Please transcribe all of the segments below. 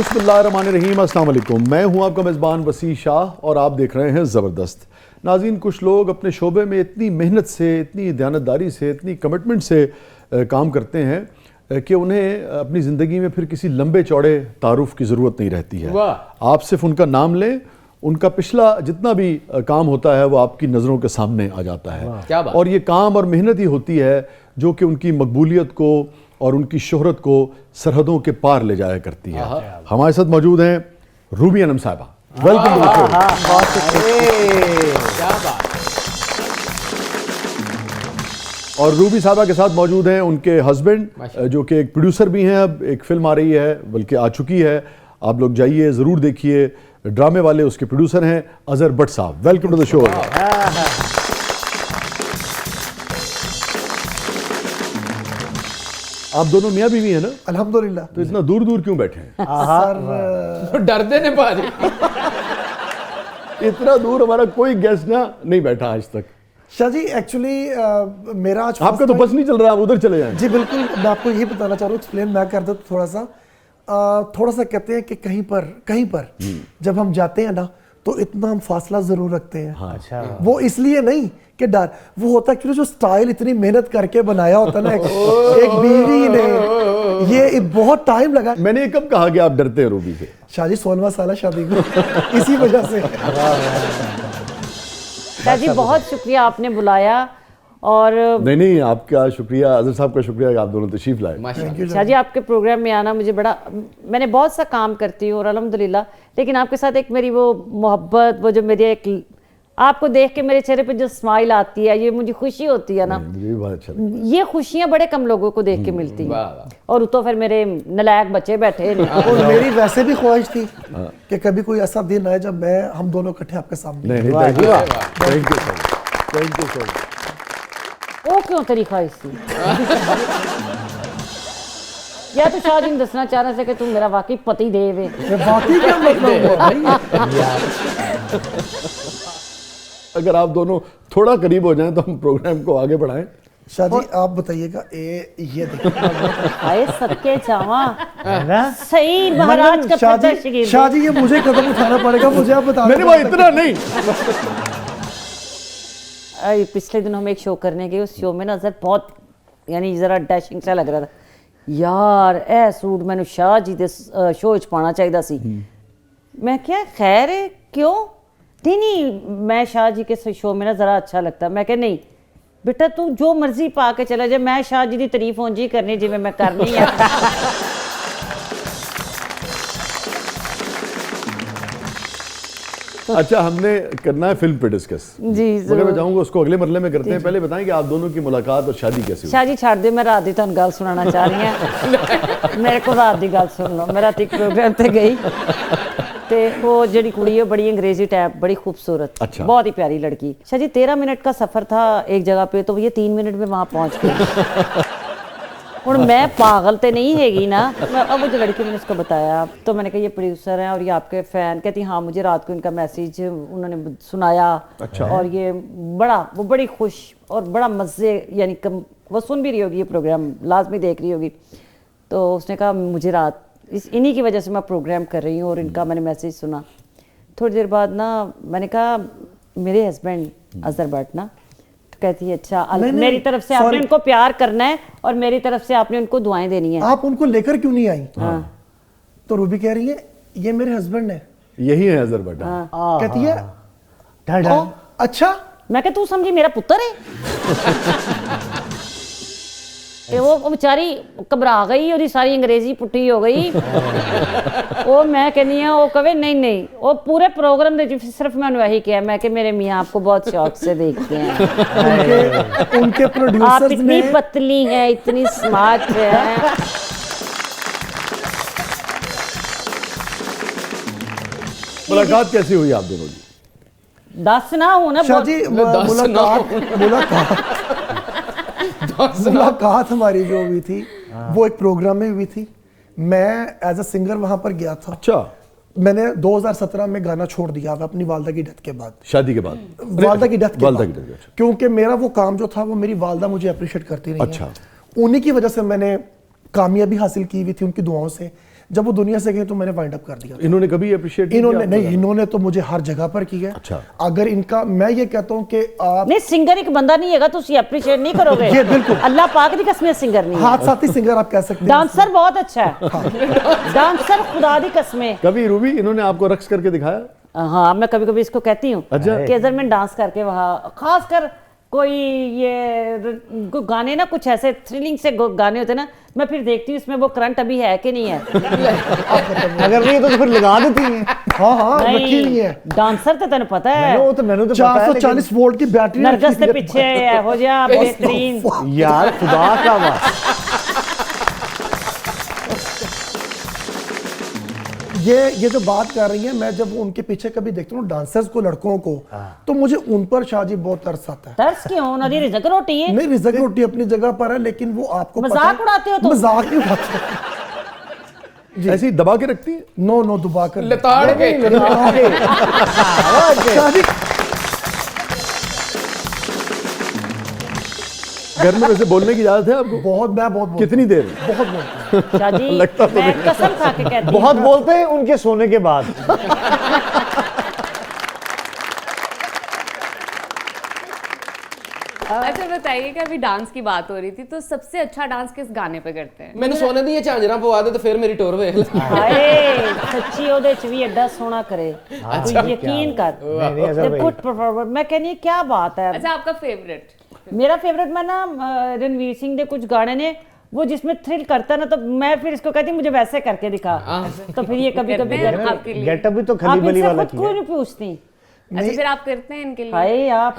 बिस्मिल्लाहिर्रहमानिर्रहीम, अस्सलाम वालेकुम। मैं हूं आपका मेज़बान वसी शाह और आप देख रहे हैं ज़बरदस्त। नाज़रीन, कुछ लोग अपने शोबे में इतनी मेहनत से, इतनी दयानतदारी से, इतनी कमिटमेंट से काम करते हैं कि उन्हें अपनी ज़िंदगी में फिर किसी लंबे चौड़े तारुफ की ज़रूरत नहीं रहती है। आप सिर्फ उनका नाम लें, उनका पिछला जितना भी काम होता है वो आपकी नज़रों के सामने आ जाता है। क्या बात। और ये काम और मेहनत ही होती है जो कि उनकी मकबूलियत को और उनकी शोहरत को सरहदों के पार ले जाया करती है। हमारे साथ मौजूद हैं रूबी अनम साहिबा। Welcome to the show. और रूबी साहिबा के साथ मौजूद हैं उनके हस्बैंड जो कि एक प्रोड्यूसर भी हैं। अब एक फिल्म आ रही है, बल्कि आ चुकी है, आप लोग जाइए ज़रूर देखिए। ड्रामे वाले उसके प्रोड्यूसर हैं अजहर भट्ट साहब। Welcome to the show. आप दोनों मियाँ बीवी हैं ना? अल्हम्दुलिल्लाह। तो इतना दूर दूर क्यों बैठे हैं? सर डरते ने भाजी। इतना दूर हमारा कोई गेस्ट ना नहीं बैठा आज तक। शाह जी एक्चुअली मेरा आज आपका तो बस नहीं चल रहा, आप उधर चले जाएं। जी बिल्कुल, मैं आपको यही बताना चाह रहा हूँ, एक्सप्लेन मैं कर दूँ थोड़ा सा कहते हैं कि कहीं पर जब हम जाते हैं ना तो इतना हम फासला जरूर रखते हैं। हाँ, अच्छा। वो इसलिए नहीं कि डर, वो होता है जो स्टाइल इतनी मेहनत करके बनाया होता ना एक बीवी ने, ये बहुत टाइम लगा। मैंने कब कहा कि आप डरते हैं रूबी से? शाह जी 16वां साल है शादी को इसी वजह से। शाह जी बहुत शुक्रिया आपने बुलाया। और नहीं, आपका शुक्रिया, अजहर साहब का शुक्रिया कि आप दोनों तशरीफ लाए। शाह जी आपके प्रोग्राम में आना मुझे बड़ा, मैंने बहुत सा काम करती हूँ और अल्हम्दुलिल्लाह, लेकिन आपके साथ एक मेरी वो मोहब्बत, वो जो मेरी एक आपको देख के मेरे चेहरे पे जो स्माइल आती है, ये मुझे खुशी होती है ना, मुझे भी बहुत अच्छा लगता ये खुशियाँ बड़े कम लोगों को देख के मिलती हैं। और तो फिर मेरे नलायक बच्चे बैठे हैं। और मेरी वैसे भी ख्वाहिश थी कि कभी कोई ऐसा दिन आए जब हम दोनों इकट्ठे आपके सामने। नहीं, थैंक यू सो मच। वो क्यों तेरी ख्वाहिश थी? या तो शाह जी दसना चाह रहे थे कि तुम मेरा वाकई पति देव है। वाकई क्या मतलब हुआ भाई? अगर आप दोनों थोड़ा करीब हो जाएं तो हम प्रोग्राम को आगे बढ़ाएं। शाह जी आप बताइएगा, ये देखिए आए सबके चावा सही महाराज का शाह प्रत्यक्ष जी, गिर शाह जी ये मुझे कदम उठाना पड़ेगा, मुझे आप बता नहीं भाई, इतना नहीं। पिछले दिन हम एक शो करने गए, उस शो में ना सर बहुत यानी जरा डैशिंग सा लग रहा था यार। ए सूट मैंने शाह जी दे शो च पाना चाहिए सी। मैं क्या खैर है क्यों? नहीं, मैं शाह जी के शो में ना जरा अच्छा लगता। मैं क्या नहीं बेटा तू जो मर्जी पा के चला जाए, मैं शाह जी की तारीफ हों जी करनी जिवें मैं करनी है। अच्छा, हमने करना है फिल्म पे डिस्कस जी मगर मैं चाहूंगा उसको अगले मरले में करते हैं। पहले बताएं कि आप दोनों की मुलाकात और शादी कैसे हुई? शाह जी छाड़ दे, मैं रात की तुहानू गल सुनाना चाह रही हूँ। मेरे को रात की गल सुन लो। मैं रात प्रोग्राम ते गई तो वो जी कुड़ी है बड़ी अंग्रेजी टाइप, बड़ी खूबसूरत, अच्छा। बहुत ही प्यारी लड़की। शाह जी 13 मिनट का सफर था एक जगह पे, तो ये 3 मिनट में वहां पहुंच गई। और मैं पागल तो नहीं हैगी ना। अब वो जो लड़की, मैंने उसको बताया तो मैंने कहा ये प्रोड्यूसर हैं और ये आपके फ़ैन। कहती हाँ, मुझे रात को इनका मैसेज उन्होंने सुनाया। अच्छा। और ये वो बड़ी खुश और बड़ा मज़े, यानी वो सुन भी रही होगी, ये प्रोग्राम लाजमी देख रही होगी। तो उसने कहा मुझे रात इन्हीं की वजह से मैं प्रोग्राम कर रही हूँ और इनका मैंने मैसेज सुना। थोड़ी देर बाद ना मैंने कहा मेरे हस्बैंड अजहर भट्ट ना, कहती है अच्छा मेरी तरफ से आपने उनको प्यार करना है और मेरी तरफ से आपने उनको दुआएं देनी है। आप उनको लेकर क्यों नहीं आई? हाँ। तो रूबी कह रही है ये मेरे हस्बैंड है। यही है अजहर भट्ट। कहती है अच्छा। मैं कह तू समझी मेरा पुत्र है। वो बेचारी घबरा गई, और सारी अंग्रेजी पुट्टी हो गई। वो मैं कहनी वो कहे नहीं, वो पूरे प्रोग्राम दे सिर्फ मैंने वही किया, मैं कि मेरे मियाँ आपको बहुत शौक से देखते हैं। उनके प्रोड्यूसर्स आप इतनी पतली हैं, इतनी स्मार्ट है। मुलाकात कैसी हुई आप दोनों की? 10 ना हो ना। शाह जी मुलाकात हमारी जो हुई थी वो एक प्रोग्राम में हुई थी। मैं एज अ सिंगर वहां पर गया था। अच्छा। मैंने 2017 में गाना छोड़ दिया अपनी वालदा की डेथ के बाद। शादी के बाद? वालदा की डेथ के बाद। अच्छा। क्योंकि मेरा वो काम जो था वो मेरी वालदा मुझे अप्रिशिएट करती रही। अच्छा। उन्हीं की वजह से मैंने कामयाबी हासिल की हुई थी, उनकी दुआओं से। जब वो दुनिया से गए तो मैंने वाइंड अप कर दिया। इन्होंने कभी अप्रिशिएट इन्होंने नहीं, इन्होंने तो मुझे हर जगह पर किया। अच्छा। अगर इनका मैं ये कहता हूँ कि आप नहीं सिंगर एक बंदा नहीं है तुम अप्रिशिएट नहीं करोगे। ये बिल्कुल। अल्लाह पाक दी कसम सिंगर नहीं है, हाथ साथी सिंगर आप कह सकते हैं। डांसर बहुत अच्छा है, डांसर खुदा दी कसमें। कभी रूबी इन्होंने आपको रक्स करके दिखाया? हाँ मैं कभी कभी इसको कहती हूँ अच्छा। कि अगर मैं डांस करके वहाँ खासकर कोई ये गाने ना कुछ ऐसे थ्रिलिंग से गाने होते ना, मैं फिर देखती हूँ इसमें वो करंट अभी है कि नहीं है। अगर नहीं तो फिर लगा देती हैं। हाँ हाँ रखी नहीं है। डांसर तो तेन पता है मैंने तो पता है, 440 वोल्ट की बैटरी नरगस के पीछे हो जा बेहतरीन। यार खुदा का वास्ता। ये जो बात कर रही है, मैं जब उनके पीछे कभी देखता हूँ डांसर्स को, लड़कों को, तो मुझे उन पर शाहजी बहुत तरस आता है। तरस क्यों? नदी रिज़्क रोटी है। नहीं, रिज़्क रोटी अपनी जगह पर है, लेकिन वो आपको मजाक उड़ाते हो तुम। मजाक नहीं उड़ाते। ऐसे ही दबा के रखती है? नो दबा कर लताड़ के शाहजी घर में वैसे बोलने की इजाजत है आपको? बहुत बोलता कितनी देर? बहुत बोलता हूँ। शाहजी लगता तो मैं कसम खा के कहती हूँ बहुत बोलते हैं उनके सोने के बाद। अच्छा बताइए कि अभी डांस की बात हो रही थी, तो सबसे अच्छा डांस किस गाने पे करते हैं? मैंने सोने दी झांजरा पवा दे तो फिर मेरी टोर वे। हाय सच्ची ओदे च भी एडा सोना करे, तू यकीन कर। नहीं, ऐसा भाई। गुड परफॉर्मर, मैं कहनी है क्या बात है। अच्छा आपका फेवरेट? मेरा फेवरेट मैं ना रणवीर सिंह दे कुछ गाने ने वो जिसमें थ्रिल करता है ना, तो मैं फिर इसको कहती हूँ मुझे वैसे करके दिखा, तो फिर ये कभी कभी करते हैं आपके लिए। गेटअप भी तो आप खली बली इनसे वाला खुद किया। कोई नहीं पूछती। अच्छा फिर आप करते हैं इनके लिए? हाय आप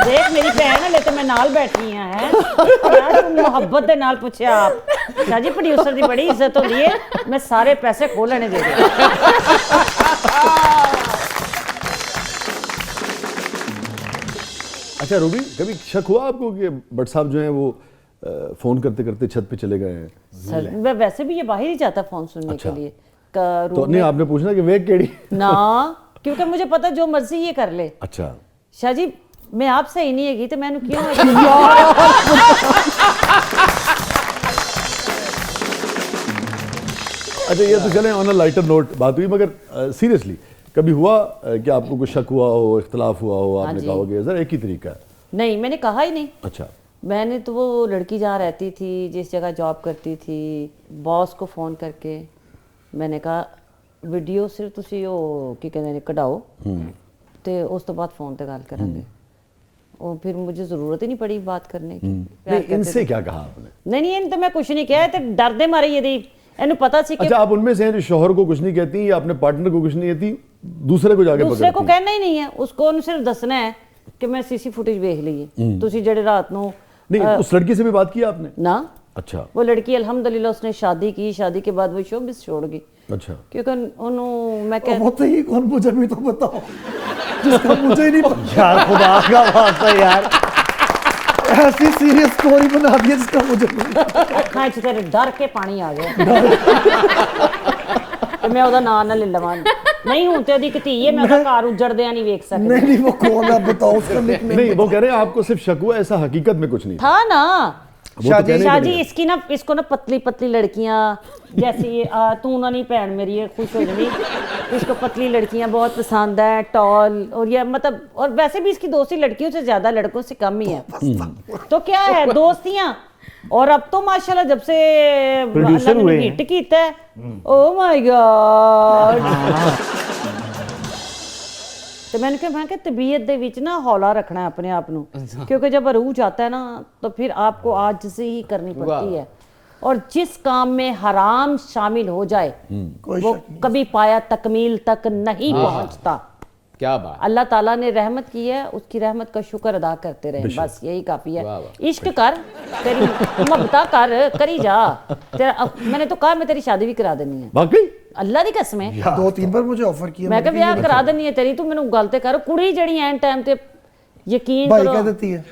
देख मेरी भैन हले तो मैं नाल बैठी है मोहब्बत दे नाल पूछया आप। शाहजी प्रोड्यूसर दी बड़ी इज्जत होती है, मैं सारे पैसे खो लेने दे दे। अच्छा रूबी, कभी शक हुआ आपको कि भट्ट साहब जो हैं वो फोन करते करते छत पे चले गए हैं? सर मैं वैसे भी ये बाहर ही जाता फोन सुनने अच्छा। के लिए तो नहीं आपने पूछना कि वे केड़ी? ना, क्योंकि मुझे पता जो मर्जी ये कर ले। अच्छा। शाहजी मैं आपसे ही नहीं हैगी तो मैंने क्यों अच्छा ये तो चलें ऑन अ लाइटर नोट बात हुई, मगर सीरियसली कभी हुआ कि आपको कुछ शक हुआ हो, इख्तलाफ हुआ हो, आपने कहा हो कि सर एक ही तरीका है? नहीं मैंने कहा ही नहीं। अच्छा। मैंने तो वो लड़की जहाँ रहती थी, जिस जगह जॉब करती थी, बॉस को फ़ोन करके मैंने कहा वीडियो सिर्फ तुसी वो की कहते हैं कढ़ाओ ते उस तो बाद फ़ोन ते गल करेंगे। और फिर मुझे ज़रूरत ही नहीं पड़ी बात करने की। नहीं इनसे क्या कहा आपने? नहीं इन तो मैं कुछ नहीं किया, तो डरदे मारे यदि इन्हें पता सी कि अच्छा आप उनमें से हैं जो शोहर को कुछ नहीं कहती या अपने पार्टनर को कुछ नहीं कहती, दूसरे को जाके दूसरे को पकड़ती? कहना ही नहीं है, उसको उन्हें सिर्फ दसना है कि मैं सीसी फुटेज देख ली है तुसी जेड़े रात नू नहीं उस लड़की से भी बात की आपने? ना। अच्छा। वो लड़की अल्हम्दुलिल्लाह उसने शादी की, शादी के बाद वो शोबिस छोड़ गई। अच्छा। क्योंकि उन्होंने मैं कह वो तो ही कौन, मुझे भी तो बताओ जिसका मुझे ही नहीं पता। यार खुदा का वास्ता यार, ऐसी सीरियस स्टोरी बना दी जिसका मुझे नहीं पता। अखां च तेरे डर के पानी आ गया कि मैं ओदा नाम ना ले लवां। नहीं हूं ते ओदी एक धी है, मैं ओदा घर उजड़दिया नहीं वेख सकती। नहीं वो कौन है, आप बताओ उसका निकनेम। नहीं वो कह रहे हैं आपको सिर्फ शक हुआ, ऐसा हकीकत में कुछ नहीं था। था ना वो तो कहने के शाहजी लिए। इसकी ना इसको ना पतली पतली लड़कियां जैसी तू ना नहीं भैन मेरी है खुश हो जानी, इसको पतली लड़कियां बहुत पसंद है, टॉल, और ये मतलब और वैसे भी इसकी दोस्ती लड़कियों से ज्यादा लड़कों से कम ही है। तो क्या है दोस्तियां। और अब तो माशाल्लाह जब से प्रोड्यूसर अल्लाह ने हुए हिट कीता है, ओ माय गॉड। तो मैंने कहा तबीयत दे विच ना हौला रखना है अपने आप नू, क्योंकि जब रूह जाता है ना तो फिर आपको आजिज़ी ही करनी पड़ती है। और जिस काम में हराम शामिल हो जाए वो कभी पाया तकमील तक नहीं पहुंचता। क्या बात। अल्लाह ताला ने रहमत की है, उसकी रहमत का शुक्र अदा करते रहे, बस यही काफी है। इश्क कर, तेरी मोहब्बता कर, करी जा तेरा। मैंने तो कहा मैं तेरी शादी भी करा देनी है, वाकई अल्लाह दी कसम है। 2-3 बार मुझे ऑफर किया, मैं कहा ब्याह करा देनी है तेरी, तू मैनू गल ते कर। कुड़ी जड़ी एंड टाइम ते यकीन भाई करो कह देती है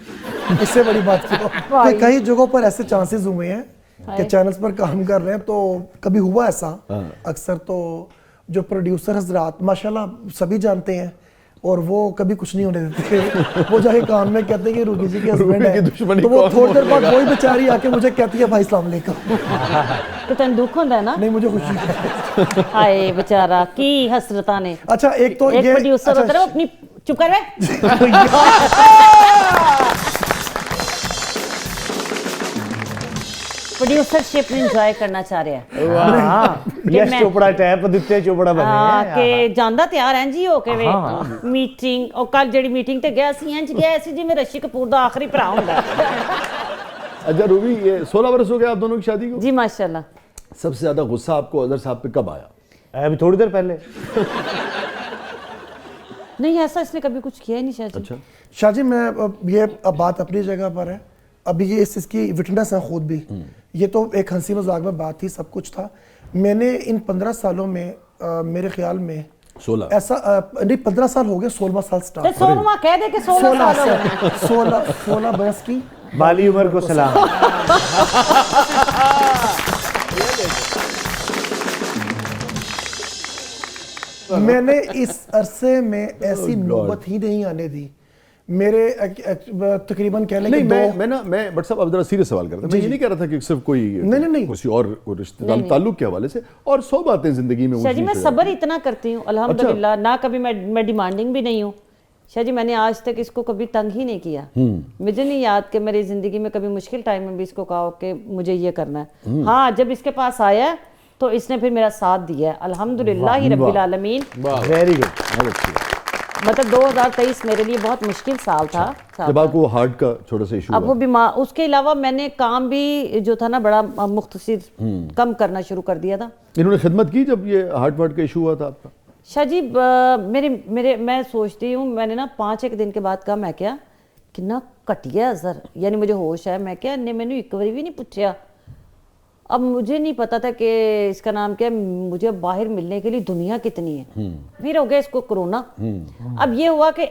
इससे बड़ी बात क्यों। भाई। तो कई जगहों पर ऐसे चांसेस हुए हैं कि चैनल्स पर काम कर रहे हैं, तो कभी हुआ ऐसा। अक्सर तो जो प्रोड्यूसर हजरात माशाल्लाह सभी जानते हैं, और वो कभी कुछ नहीं होने देते। वो जाके कान में कहते हैं कि रूबी जी के हस्बैंड रूबी की है, दुश्मनी तो वो कौन थोड़ी देर बाद बोलेगा? वही बेचारी आके मुझे कहती है भाई अस्सलाम वालेकुम। तो तेन दुख होंदा है ना? नहीं मुझे खुशी है। हाय बेचारा की हसरता ने। अच्छा एक तो एक ये प्रोड्यूसर होता है वो अपनी चुप कर बे। प्रोड्यूसरशिप एंजॉय करना चाह रहे हैं वाह यश मैं- चोपड़ा टाइप आदित्य चोपड़ा बने हैं ਕਿ ਜਾਂਦਾ ਤਿਆਰ ਐਂ ਜੀ ਹੋ ਕੇ ਵੇ ਮੀਟਿੰਗ ਉਹ ਕੱਲ ਜਿਹੜੀ ਮੀਟਿੰਗ ਤੇ ਗਿਆ ਸੀ ਇੰਜ ਗਿਆ ਸੀ ਜਿਵੇਂ ਰਸ਼ੀ ਕਪੂਰ ਦਾ ਆਖਰੀ ਭਰਾ ਹੁੰਦਾ अच्छा रूबी, ये 16 वर्ष हो गए आप दोनों की शादी को। जी माशाल्लाह। सबसे ज्यादा गुस्सा आपको अजहर साहब पे कब आया? अभी थोड़ी देर पहले नहीं ऐसा इसने कभी कुछ किया ही नहीं शायद। अच्छा, शाहजी मैं ये अब बात अपनी जगह पर है, अभी ये इसकी विटनेस है खुद भी। ये तो एक हंसी मजाक में बात थी, सब कुछ था। मैंने इन 15 सालों में मेरे ख्याल में 16 ऐसा नहीं 15 साल हो गए, 16वां साल ਤੇ स्टार्ट 16वां कह दे कि 16 साल हो गए। 16 बरस की बाली उमर को सलाम। मैंने इस अरसे में ऐसी नौबत ही नहीं आने दी। मेरे तकरीबन कह लें कि नहीं, दो मैं बट साहब अब जरा सीरियस सवाल करता हूं। मैं ये नहीं कह रहा था कि सिर्फ कोई नहीं। किसी और रिश्तेदार ताल्लुक के हवाले से, और 100 बातें जिंदगी में शाहजी ऊंच मैं नीच हो सब्र इतना करती हूँ अल्हम्दुलिल्लाह, ना कभी मैं डिमांडिंग भी नहीं हूँ। शाहजी मैंने आज तक इसको कभी तंग ही नहीं किया। मुझे नहीं याद कि मेरी जिंदगी में कभी मुश्किल टाइम में भी इसको कहा हो कि मुझे ये करना है। हाँ जब इसके पास आया है, तो इसने फिर मेरा साथ दिया है अल्हम्दुलिल्लाह ही रब्बिल आलमीन। Very good. बहुत अच्छी है। मतलब 2023 मेरे लिए बहुत मुश्किल साल था। जब आपको वो हार्ट का छोटा सा इशू अब वो बीमार, उसके अलावा मैंने काम भी जो था ना बड़ा मुख्तसर कम करना शुरू कर दिया था। इन्होंने खिदमत की जब ये हार्ट का इशू हुआ था आपका? शाहजी मेरे मैं सोचती हूँ, मैंने ना 5-1 दिन के बाद कहा मैं क्या कितना घटिया असर, यानी मुझे होश है। मैं क्या इन्हें मैंने एक बार भी नहीं पूछा। अब मुझे नहीं पता था कि इसका नाम क्या है, मुझे बाहर मिलने के लिए दुनिया कितनी है। फिर हो गया इसको कोरोना। अब ये हुआ कि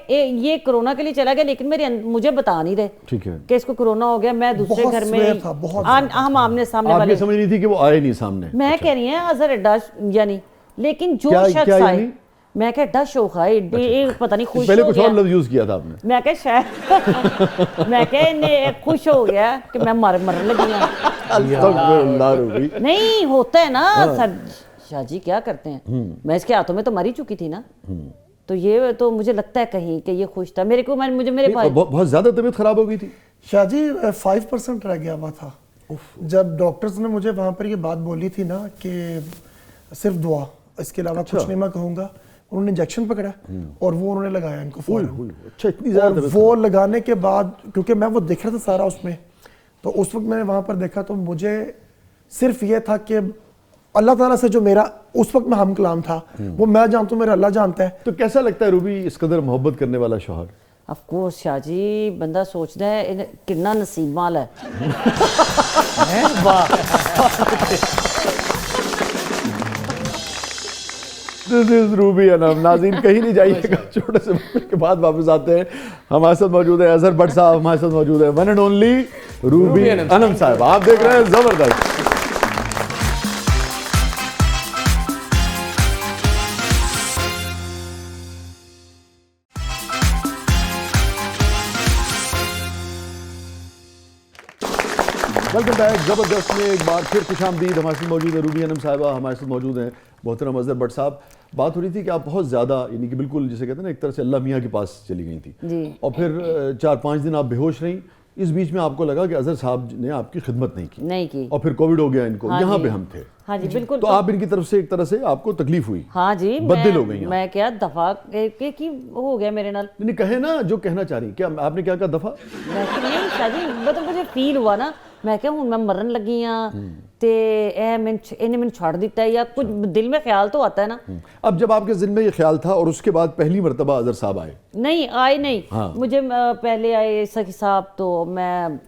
ये कोरोना के लिए चला गया, लेकिन मुझे बता नहीं रहे ठीक है कि इसको कोरोना हो गया। मैं दूसरे बहुत घर swear में था, बहुत हम आमने सामने आपने वाले, समझ नहीं थी कि वो आए नहीं सामने? मैं कह रही है अजहर अड्डा यानी, लेकिन जो क्या शख्स यानी? आए मैं क्या अड्डा शो खाए पता नहीं खुश पहले हो कुछ गया। और लफ्ज यूज किया था आपने। मैं क्या शायद मैं क्या इन्हें खुश हो गया कि मैं मरने लगी हूं। अल्लाह रूबी। नहीं होता है ना सर। शाहजी क्या करते हैं, मैं इसके हाथों में तो मरी चुकी थी ना। तो ये तो मुझे लगता है कहीं कि ये खुश था मेरे को। मुझे मेरे भाई बहुत ज्यादा तबीयत खराब हो गई थी। शाहजी 5% रह गया हुआ था। जब डॉक्टर्स ने मुझे वहाँ पर ये बात बोली थी ना कि सिर्फ दुआ, इसके अलावा कुछ नहीं मैं कहूँगा, उन्होंने इंजेक्शन पकड़ा और वो उन्होंने लगाया इनको फौरन। अच्छा, इतनी ज्यादा और तबीयत वो लगाने के बाद, क्योंकि मैं वो देख रहा था सारा उसमें, तो उस वक्त मैंने वहाँ पर देखा तो मुझे सिर्फ ये था कि अल्लाह ताला से जो मेरा उस वक्त में हम कलाम था, वो मैं जानता हूँ, मेरा अल्लाह जानता है। तो कैसा लगता है रूबी इस कदर मोहब्बत करने वाला शौहर? ऑफ कोर्स शाहजी बंदा सोचता है कितना नसीब वाला है। This is Ruby Anam. नाज़रीन कहीं नहीं जाइएगा, छोटे से ब्रेक के बाद वापस आते हैं। हमारे साथ मौजूद है अजहर भट्ट साहब, हमारे साथ मौजूद है one and only Ruby Anam साहब। आप देख रहे हैं जबरदस्त। वेलकम बैक जबरदस्त में एक बार फिर खुशामदीद। हमारे साथ मौजूद है रूबी अनम साहिबा, हमारे साथ मौजूद हैं मोहतरम अजहर भट्ट साहब। बात हो रही थी कि आप बहुत ज़्यादा यानी कि बिल्कुल जिसे कहते हैं ना एक तरह से अल्लाह मियाँ के पास चली गई थी जी। और फिर 4-5 दिन आप बेहोश रहीं। इस बीच में आपको लगा कि अजहर साहब ने आपकी खिदमत नहीं की और फिर कोविड हो गया इनको। हाँ यहाँ जी। पे हम थे। हाँ जी बिल्कुल। तो आप इनकी तरफ से एक तरह से आपको तकलीफ हुई? हाँ जी बददिल हो गई आप। मैं क्या दफा की हो गया मेरे नाल। नहीं कहे ना जो कहना चाह रही, क्या आपने क्या कहा दफा? मैं कि नहीं शाहजी मतलब मुझे फील हुआ ना, मैं क्या हूँ मैं मरन लगी हाँ ते इन्हें मैंने छाड़ दिता है, या कुछ दिल में ख्याल तो आता है ना। अब जब आपके जिन में ये ख्याल था और उसके बाद पहली मरतबा अजहर साहब आए? नहीं आए नहीं। हाँ। मुझे पहले आए सखी साहब, तो मैं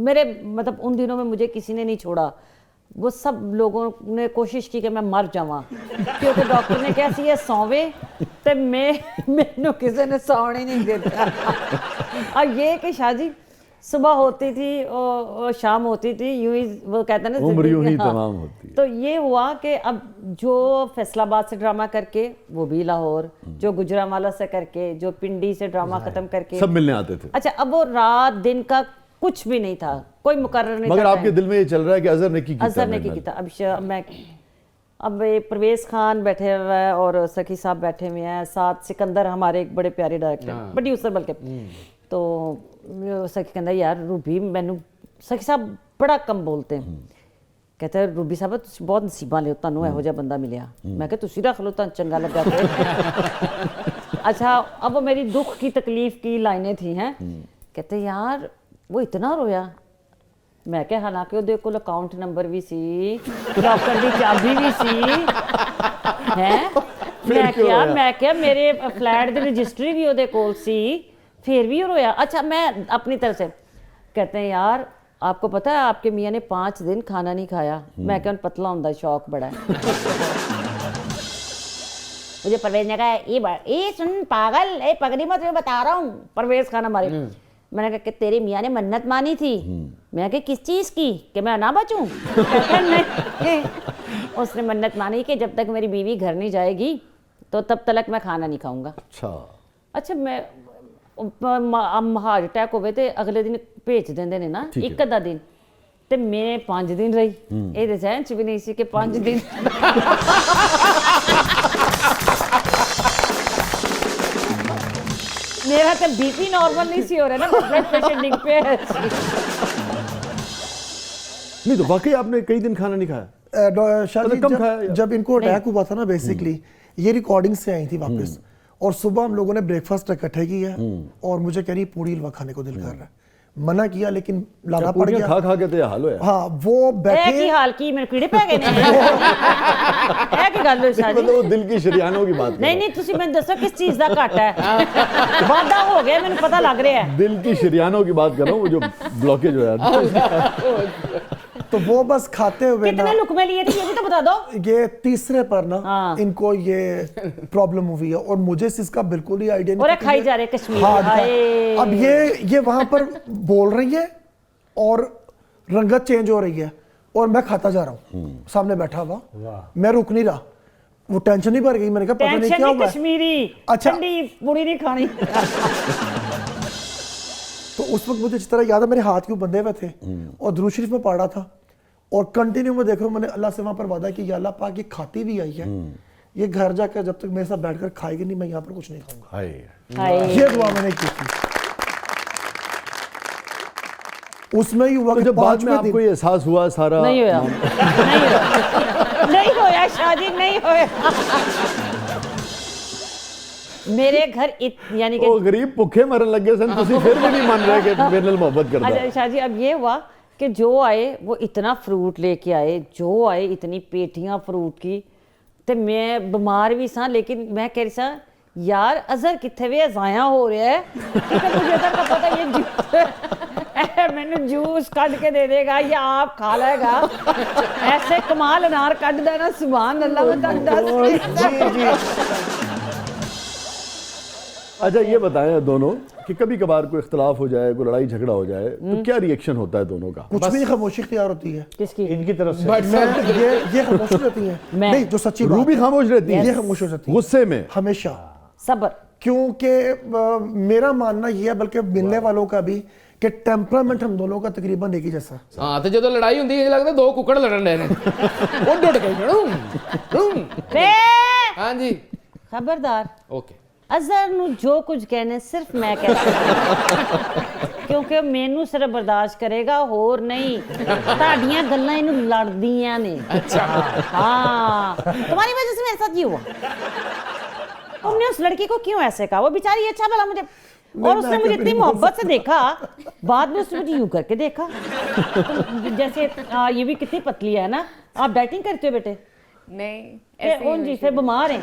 मेरे मतलब उन दिनों में मुझे किसी ने नहीं छोड़ा। वो सब लोगों ने कोशिश की कि मैं मर जावां, क्योंकि डॉक्टर ने क्या सी है सौवे ते मैनू किसी ने सौने नहीं दिता। और ये कि शाहजी सुबह होती थी और शाम होती थी, यूं ही वो कहते हैं ना उम्र यूं ही जिंदगी, हाँ। तमाम होती है। तो ये हुआ कि अब जो फैसलाबाद से ड्रामा करके वो भी लाहौर, जो गुजरांवाला से करके, जो पिंडी से ड्रामा खत्म करके सब मिलने आते थे। अच्छा, अब वो रात दिन का कुछ भी नहीं था, कोई मुकर्रर नहीं था। मगर आपके दिल में ये चल रहा है कि अजहर ने की अजहर ने की था। अब ये परवेज खान बैठे हुए हैं और सखी साहब बैठे हुए हैं, साथ सिकंदर हमारे एक बड़े प्यारे डायरेक्टर, प्रोड्यूसर बल्कि। तो सखी कहता यार रूबी मैनू, सखी साहब बड़ा कम बोलते हैं, कहते हैं रूबी साहब तुसीं बहुत नसीबा लियो, तुहानू इहो जिहा बंदा मिलिया। मैं कहा तुसीं रख लो, तुहानू चंगा लगा तो। अच्छा, अब मेरी दुख की तकलीफ की लाइनें थी हैं। कहते यार वो इतना रोया। मैं क्या, हालांकि ਉਹਦੇ ਕੋਲ ਅਕਾਊਂਟ ਨੰਬਰ ਵੀ ਸੀ, ਲੌਕਰ ਦੀ ਚਾਬੀ ਵੀ ਸੀ ਹੈ। ਮੈਂ ਕਿਹਾ ਮੇਰੇ ਫਲੈਟ ਦੀ ਰਜਿਸਟਰੀ ਵੀ ਉਹਦੇ ਕੋਲ ਸੀ, फिर भी रोया। अच्छा, मैं अपनी तरफ से, कहते हैं यार आपको पता है आपके मियाँ ने 5 दिन खाना नहीं खाया। मैं क्या पतला होने का शौक बड़ा है। मुझे परवेज ने कहा ये सुन पागल, ए पगड़ी मत, मैं बता रहा हूँ। परवेज खान हमारे, मैंने कहा कि तेरे मियाँ ने मन्नत मानी थी। मैं कहा किस चीज़ की, कि मैं ना बचूं? नहीं, उसने मन्नत मानी कि जब तक मेरी बीवी घर नहीं जाएगी तो तब तक मैं खाना नहीं खाऊंगा। अच्छा, मैं हार्ट अटैक होवे ते अगले दिन भेज देंदे ने ना, एक अद्धा दिन, ते मैं 5 दिन रही। ये ज़हन च भी नहीं सी कि 5 दिन मेरा तो बीपी नॉर्मल नहीं सी हो रहा ना, ब्लड प्रेशर डिग पे है। नहीं तो वाकई आपने कई दिन खाना नहीं खाया? शायद जब इनको अटैक हुआ था ना, बेसिकली ये रिकॉर्डिंग से आई थी वापस, और सुबह हम लोगों ने ब्रेकफास्ट इकट्ठे किया और मुझे कह रही पूड़ी हलवा खाने को दिल कर रहा है। मना किया लेकिन लाना पड़ गया। खा खा के तो ये हाल होया। हाँ, वो बैठे की हाल की मेरे कीड़े पे गए ने। है की गल होई साजी? मतलब वो दिल की शरियानों की बात। नहीं तुसी मैंने दसो किस चीज दा घट है? वादा हो गया, मैंने पता लग रहा है। दिल की शरियानों की बात कर रहा हूँ, वो जो ब्लॉकेज हो यार। तो वो बस खाते हुए कितने लुकमे लिए थे ये भी तो बता दो। ये तीसरे पर ना इनको ये प्रॉब्लम हुई है और मुझे इसका बिल्कुल ही आइडिया नहीं। और खाई जा रहे कश्मीर। अब ये वहां पर बोल रही है और रंगत चेंज हो रही है और मैं खाता जा रहा हूँ सामने बैठा हुआ, मैं रुक नहीं रहा। वो टेंशन ही भर गई। मैंने कहा पता नहीं क्या हुआ। कश्मीरी ठंडी पूरी नहीं खानी। तो उस वक्त मुझे इस तरह याद है मेरे हाथ क्यों बंधे हुए थे और दुरूद शरीफ में पढ़ा था और कंटिन्यू में देख रहा हूँ। मैंने अल्लाह से वहां पर वादा किया, अल्लाह पाक ये खाती भी आई है, ये घर जाकर जब तक मेरे साथ बैठकर खाएगी नहीं, मैं यहाँ पर कुछ नहीं खाऊंगा। ये दुआ मैंने की थी। उसमें ही हुआ कि जब बाद में आपको ये एहसास हुआ सारा नहीं होया, नहीं होया शादी नहीं होया। मेरे घर यानी कि वो गरीब भुखे मरन लगे सन, तुसी फिर भी नहीं मान रहे कि मेरे नाल मोहब्बत करदा। अच्छा शाह जी, अब ये हुआ कि जो आए वो इतना फ्रूट लेके आए, जो आए इतनी पेटियां फ्रूट की, ते मैं बीमार भी सा लेकिन मैं कह रही सा यार अजहर कितने वे ज़ाया हो रहा है कि मुझे अजहर का पता ये मैंने जूस कट के दे देगा या आप खा लेगा। ऐसे कमाल अनार कट देना, सुभान अल्लाह। अच्छा ये बताएं दोनों कि कभी कभार कोई इख्तलाफ हो जाए, कोई लड़ाई झगड़ा हो जाए तो क्या रिएक्शन होता है दोनों का? कुछ भी खामोशी इख्तियार होती है। किसकी? इनकी तरफ से। ये खामोश रहती है। नहीं, जो सच्ची बात, रूबी खामोश रहती है, ये खामोश रहती है गुस्से में हमेशा। सब्र। क्योंकि मेरा मानना ये है, बल्कि मिलने वालों का भी, कि टेम्परामेंट हम दोनों का तकरीबन एक ही जैसा। हाँ, तो जो लड़ाई होती है लगता दो कुकड़ लड़न रहे हैं। वो डुट गए। हाँ जी, खबरदार। ओके। अजहर नू जो कुछ कहने सिर्फ मैं कह सकती, क्योंकि मैनू सिर्फ बर्दाश्त करेगा होर नहीं। ताड़ियां गल्लां इनू लड़दियां ने। अच्छा हाँ, तुम्हारी वजह से मेरे साथ ये हुआ। तुमने उस लड़की को क्यों ऐसे कहा? वो बेचारी अच्छा भला मुझे, और उसने मुझे इतनी मोहब्बत से देखा, बाद में उसने मुझे यूं करके देखा जैसे ये भी कितनी पतली है ना। आप डाइटिंग करते हो बेटे? नहीं, जी फिर बीमार हैं।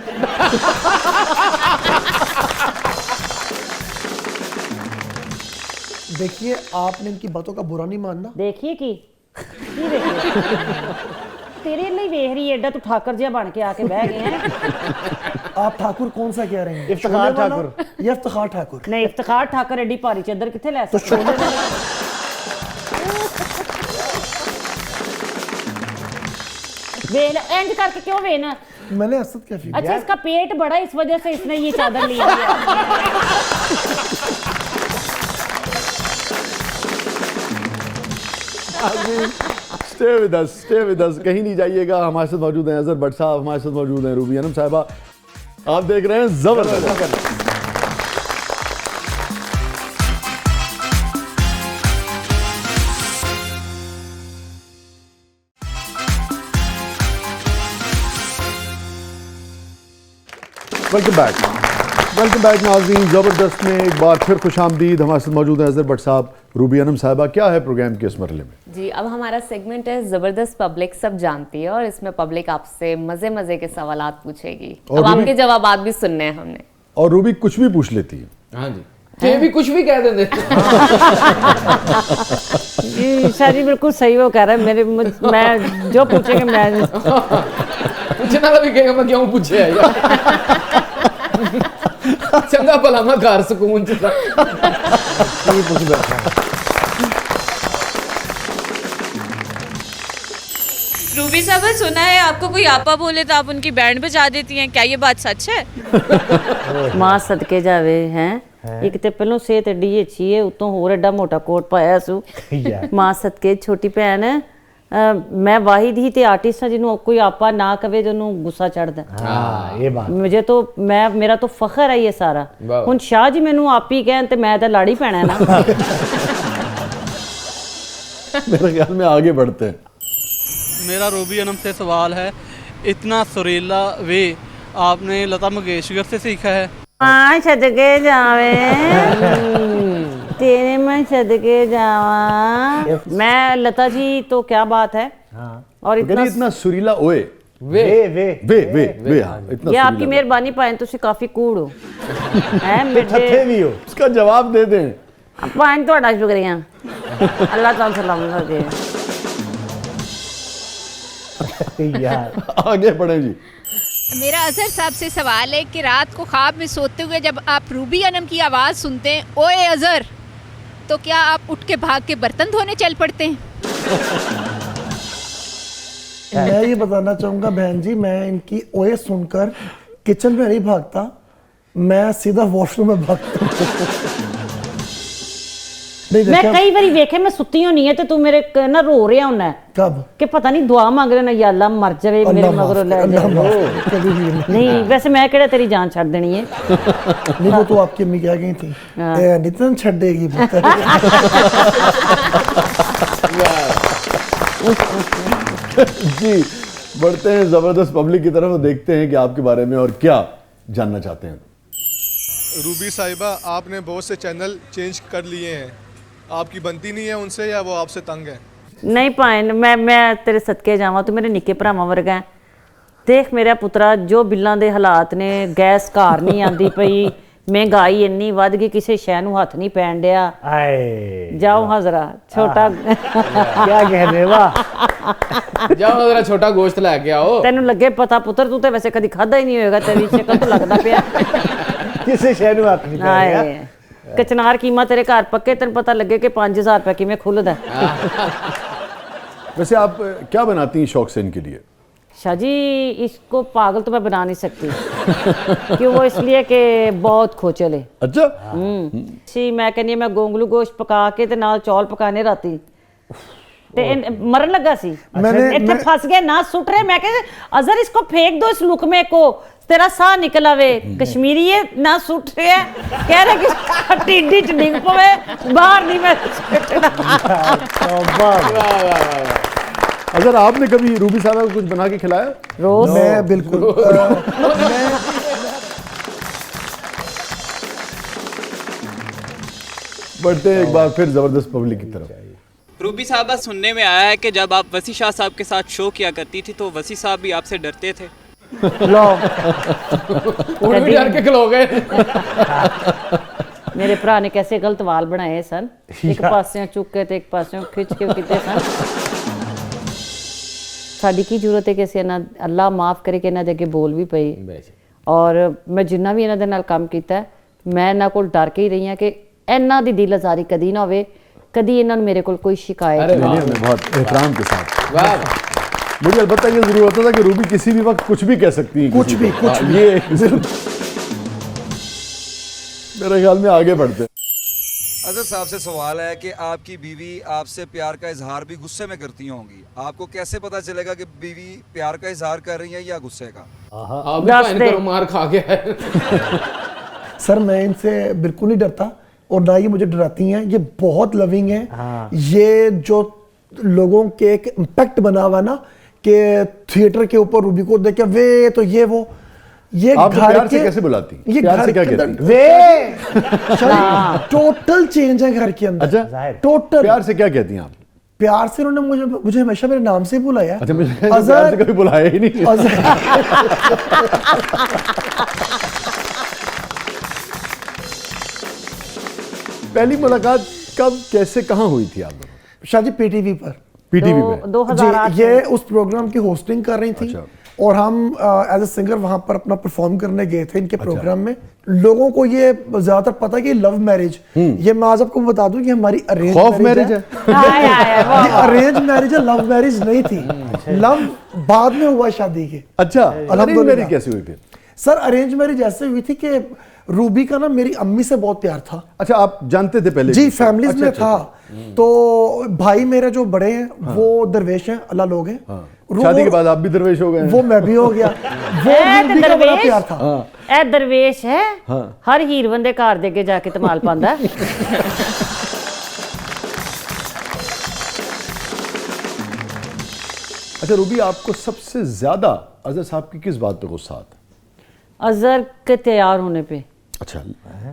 देखिए, आपने इनकी बातों का बुरा नहीं मानना। देखिए कि तेरे लिए वेख रही है, एडा तू ठाकर जिहा बन के आके बह गए हैं। आप ठाकुर कौन सा कह रहे हैं? इफ्तिखार ठाकुर या इफ्तिखार ठाकुर? नहीं, इफ्तिखार ठाकर एडी भारी चादर किथे लै सकते? वेन एंड करके क्यों वेन? मैंने असद कैफी अच्छा इसका पेट बड़ा इस वजह से इसने ये चादर लिया है। स्टे विद अस, कहीं नहीं जाइएगा। हमारे साथ मौजूद हैं अजहर भट्ट साहब, हमारे साथ मौजूद हैं रूबी अनम साहिबा। आप देख रहे हैं जबरदस्त। वेलकम बैक नाज़रीन। ज़बरदस्त में एक बार फिर खुशामदीद। हमारे साथ मौजूद हैं अजहर भट्ट साहब, रूबी अनम साहिबा। क्या है प्रोग्राम के इस मरहले में? जी, अब हमारा सेगमेंट है ज़बरदस्त पब्लिक सब जानती है, और इसमें पब्लिक आपसे मजे मजे के सवालात पूछेगी। अब आपके जवाबात भी सुनने हैं हमने। और रूबी कुछ भी पूछ लेती है। हाँ जी, ये भी कुछ भी कह देते। जी शादी बिल्कुल सही वो कह रहा है। मैं जो पूछेंगे मैं पूछना भी कहेगा मैं क्यों पूछे है चंगा भला मैं घर सुकून च रूबी साहब, सुना है आपको कोई आपा बोले तो आप उनकी बैंड बजा देती हैं, क्या ये बात सच है? मां सदके जावे हैं। एक ते पहलों सेहत एडी अच्छी है, उतों होर एडा मोटा कोट पाया सू। मां सदके छोटी भैन मैं वाहिद ही ते आर्टिस्ट हां जिन्हों कोई आपा ना कवे जिन्हों गुस्सा चढ़दा। हाँ ये बात मुझे तो मेरा तो फखर है ये सारा। हुन शाह जी मैनू आप ही कहन ते मैं तो लाड़ी पैना है ना। मेरे ख्याल में आगे बढ़ते हैं। मेरा रूबी अनम से सवाल है, इतना सुरीला वे आपने लता मंगेशकर से सीखा है? मां सदके जावे तेरे मैं सदके जावा। मैं लता जी तो क्या बात है। हाँ। और इतना सुरीला ओए वे हाँ, इतना ये आपकी सुरीला। मेहरबानी पाए तुसी काफी कूड़ हो हैं थथे भी हो। इसका जवाब दे दें। पाए ਤੁਹਾਡਾ शुक्रिया। अल्लाह ताला सलामत रखे। यार आगे बढ़े जी। मेरा अजहर साहब से सवाल है कि रात को ख्वाब में सोते हुए जब आप रूबी अनम की आवाज़ सुनते हैं, ओए अजहर, तो क्या आप उठ के भाग के बर्तन धोने चल पड़ते हैं? मैं ये बताना चाहूंगा बहन जी, मैं इनकी ओए सुनकर किचन में नहीं भागता, मैं सीधा वॉशरूम में भागता हूं। नहीं मैं देखा कई बारी वेखे मैं सुती होनी है तो तू मेरे ना रो रहा होना है कब कि पता नहीं दुआ मांग रहे ना या अल्लाह मर जावे मेरे अल्लाह मगरों ले अल्लाह जाए। माफ करे, कभी भी नहीं। नहीं वैसे मैं केड़ा तेरी जान छड़ देनी है। नहीं वो तो आपकी अम्मी कह गई थी ए नितिन छड़ देगी पुत्र। जी बढ़ते हैं जबरदस्त पब्लिक की तरफ और देखते हैं कि आपके बारे में और क्या जानना चाहते हैं। रूबी साहिबा, आपने बहुत से चैनल चेंज कर लिए हैं, आपकी बनती नहीं है उनसे या वो आपसे तंग है? नहीं पाइन मैं तेरे सदके जावां तू मेरे निक्के भरावां वर्गा है। देख मेरा पुत्रा जो बिल्लां दे हालात ने, गैस घर नहीं आंदी पई, महंगाई इन्नी वध गई, किसी शै नूं हथ नहीं पैण दिया। आए जाओ हाजरा छोटा क्या कह रहे वाह। जाओ जरा छोटा गोश्त लेके आओ। तेनू लगे पता पुत्र तू तो वैसे कदी खादा ही नहीं होएगा, तेरी शक्ल तो लगदा पिया। किसी शहर में हाथ नहीं पाया। कचनार कीमा तेरे घर पक्के, तेन पता लगे कि 5000 रुपया किमें खुलदा। वैसे आप क्या बनाती हैं शौक से इनके लिए? शाह जी इसको पागल तो मैं बना नहीं सकती क्यों, वो इसलिए कि बहुत खोचल है। अच्छा सी मैं कहनी मैं गोंगलू गोश्त पका के ते नाल चौल पकाने राती ते मरन लगा सी, इत्थे फंस गए ना सुट रहे। मैं कह अजहर इसको फेंक दो इस लुकमे को, तेरा साह निकल आवे। कश्मीरी है ना सुट रहे है, कह रहे कि टिड्डी च डिग पवे बाहर नहीं मैं। अगर आपने कभी रूबी साहब को कुछ बना के खिलाया? रोज मैं बिल्कुल बढ़ते हैं एक बार फिर जबरदस्त पब्लिक की तरफ। रूबी साहबा, सुनने में आया है कि जब आप वसी शाह साहब के साथ शो किया करती थी तो वसी साहब भी आपसे डरते थे। लो उड़ भी डर के खलो गए। मेरे भरा ने कैसे गलत वाल बनाए सन, एक पासों चुक के ते एक पासों खिंच के किते सन। साडी की जरूरत है कि असीं इन्हां अल्लाह माफ करे कि इन्हां दे अगे बोल भी पई। और मैं जिन्ना भी इन्हां दे नाल काम कीता मैं इन्हां कोल डर के ही रही हां कि इन्हां दी दिल आजारी कदी ना होवे, कदी इन्हां नूं मेरे कोल कोई शिकायत नहीं। बहुत एहतराम के साथ। वाह मुझे अलबत्ता ये जरूर होता था कि रूबी किसी भी वक्त कुछ भी कह सकती है, कुछ भी, कुछ भी। ये मेरे ख्याल में आगे बढ़ते हैं। अजहर साहब से सवाल है कि आपकी बीवी आपसे प्यार का इजहार भी गुस्से में करती होंगी, आपको कैसे पता चलेगा कि बीवी प्यार का इजहार कर रही है या गुस्से का? आप भी फाइन करो, मार खा गया है। सर मैं इनसे बिल्कुल नहीं डरता और ना ये मुझे डराती हैं। ये बहुत लविंग है। ये जो लोगों के एक इम्पैक्ट बना हुआ ना कि थिएटर के ऊपर रूबी को देख के वे तो ये वो, ये आप घर प्यार के से कैसे बुलाती हैं? ये प्यार घर से क्या के कहती अंदर हैं? वे टोटल चेंज है घर के अंदर। अच्छा, टोटल प्यार से क्या कहती हैं आप? प्यार से उन्होंने मुझे हमेशा मेरे नाम से ही बुलाया। अच्छा, मुझे प्यार से कभी बुलाया ही नहीं। पहली मुलाकात कब, कैसे, कहाँ हुई थी आप दोनों? शादी पीटीवी पर, पीटीवी पे 2008 जी, ये उस प्रोग्राम की होस्टिंग कर रही थी। और हम एज ए सिंगर वहां पर अपना परफॉर्म करने गए थे इनके प्रोग्राम में। लोगों को ये ज्यादातर पता है कि लव मैरिज, ये मैं आज आपको बता दूं कि हमारी अरेंज मैरिज है। ये अरेंज मैरिज है, लव मैरिज नहीं थी। लव बाद में हुआ शादी के। अच्छा, अरेंज मैरिज कैसे हुई फिर? सर अरेंज मैरिज ऐसे हुई थी कि रूबी का ना मेरी अम्मी से बहुत प्यार था। अच्छा, आप जानते थे पहले? जी, फैमिलीज में था। तो भाई मेरे जो बड़े हैं वो दरवेश हैं, अल्लाह लोग हैं। शादी के बाद आप भी दरवेश हो गए? वो मैं भी हो गया। वो रूबी का बड़ा प्यार था। ए दरवेश है, हर हीर बंदे घर दे के जाके तमाल पांदा। अच्छा रूबी, आपको सबसे ज्यादा अजहर साहब की किस बात पे गुस्सा आता? अजहर के तैयार होने पे। अच्छा।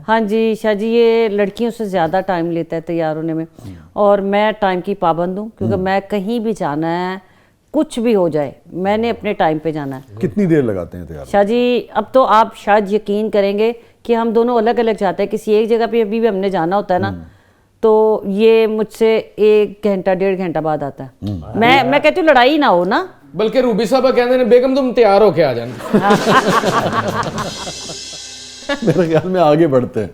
हाँ जी शाह जी, ये लड़कियों से ज़्यादा टाइम लेता है तैयार होने में, और मैं टाइम की पाबंद हूँ क्योंकि मैं कहीं भी जाना है, कुछ भी हो जाए, मैंने अपने टाइम पे जाना है। कितनी देर लगाते हैं तैयार? शाह जी अब तो आप शायद यकीन करेंगे कि हम दोनों अलग अलग जाते हैं, किसी एक जगह पे अभी भी हमने जाना होता है ना, तो ये मुझसे 1 घंटा 1.5 घंटा बाद आता है। मैं कहती हूँ लड़ाई ना हो ना, बल्कि रूबी साहब कहते हैं बेगम तुम तैयार होके आ जाना। मेरे ख्याल में आगे बढ़ते हैं।